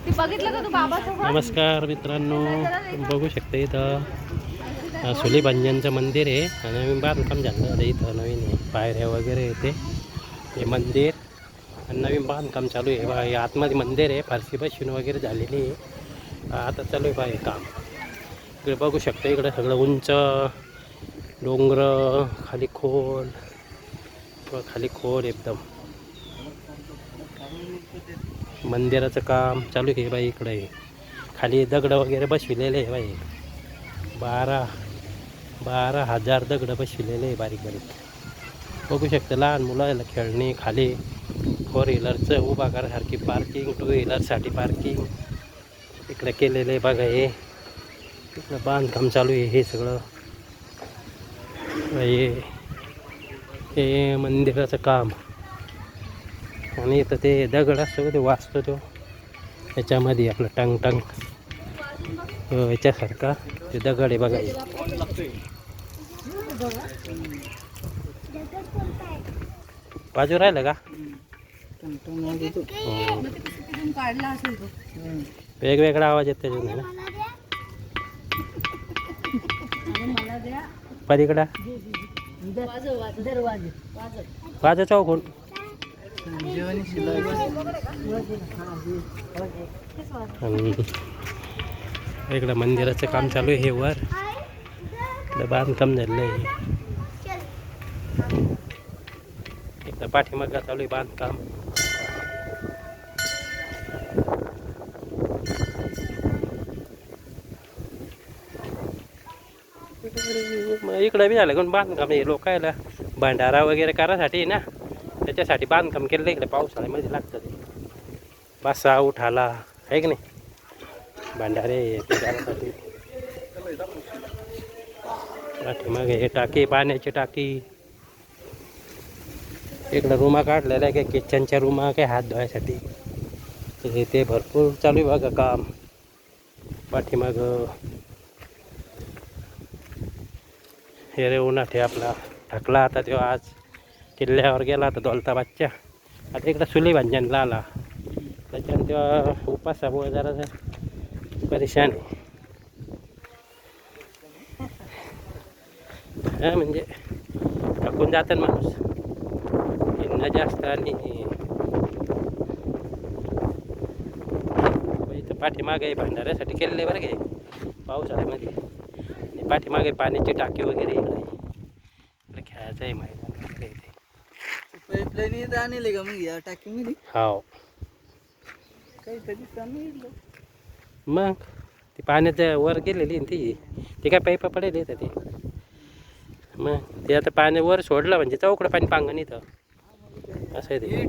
नमस्कार मित्रांनो, बघू शकता इथं सुलीभांजांचं मंदिर आहे. नवीन बांधकाम झालं इथं, नवीन पायऱ्या वगैरे येते हे मंदिर आणि नवीन बांधकाम चालू आहे बा. हे आतमध्ये मंदिर आहे, फारशी बसून वगैरे झालेली आहे. आता चालू आहे बा हे काम. इकडे बघू शकता, इकडे सगळं उंच डोंगर, खाली खोल एकदम. मंदिराचं काम चालू आहे बाई. इकडे खाली दगड वगैरे बसविलेले आहे बाई. 12,000 दगड बसविलेले आहे बारीक बारीक. बघू शकता लहान मुलाला खेळणे, खाली 4 व्हीलरचं उभा करासारखी पार्किंग, 2 व्हीलरसाठी पार्किंग इकडे केलेलं आहे बघा. इकडं बांधकाम चालू आहे हे सगळं. हे मंदिराचं काम. आणि इथं ते दगड असतो ते वाचतो तो याच्यामध्ये आपलं टंग याच्यासारखा ते दगड आहे बघा. बाजू राहिलं का? वेगवेगळा आवाज येतो त्याच्यामध्ये ना. पलीकडा वाजव चौकून. इकडं मंदिराचं काम चालू आहे. हे वर इकडं बांधकाम झालेलं आहे. इकडं पाठीमागं चालू आहे बांधकाम. इकडं बी झालं कोण बांधकाम. हे लोकायला भंडारा वगैरे करायसाठी ना, त्याच्यासाठी बांधकाम केलं. इकडे पावसाळ्यामध्ये लागतं ते बसा उठाला आहे की नाही, भंडारे ते करायसाठी. पाठीमागे हे टाकी, पाण्याची टाकी. इकडं रूमा काढलेल्या आहे, काय किचनच्या रूमा, काय हात धुवायसाठी. ते भरपूर चालू आहे बघा काम. पाठीमाग हे रे उन्हाटे आपला ढकला. आता तेव्हा आज किल्ल्यावर गेला होता दौलताबादच्या. आता इकडं सुलीभांजांना आला. त्याच्यानं तेव्हा उपासामुळे जरा परेशान आहे. हा म्हणजे थकून जातं माणूस हिंडणं जास्त. आणि इथं पाठीमागे भंडाऱ्यासाठी केलेले बरं काय पावसाळ्यामध्ये. आणि पाठीमागे पाण्याची टाकी वगैरे इकडे खेळायचं आहे मैदान. पाईपलाईन आणले का मग या टाकीमध्ये? हो, काहीतरी मग ती पाण्याच्या वर गेलेली ती काय पाईप पडेल येतं ते. मग ते आता पाणी वर सोडलं म्हणजे चौकडं पाणी पांगण इथं असं आहे ते.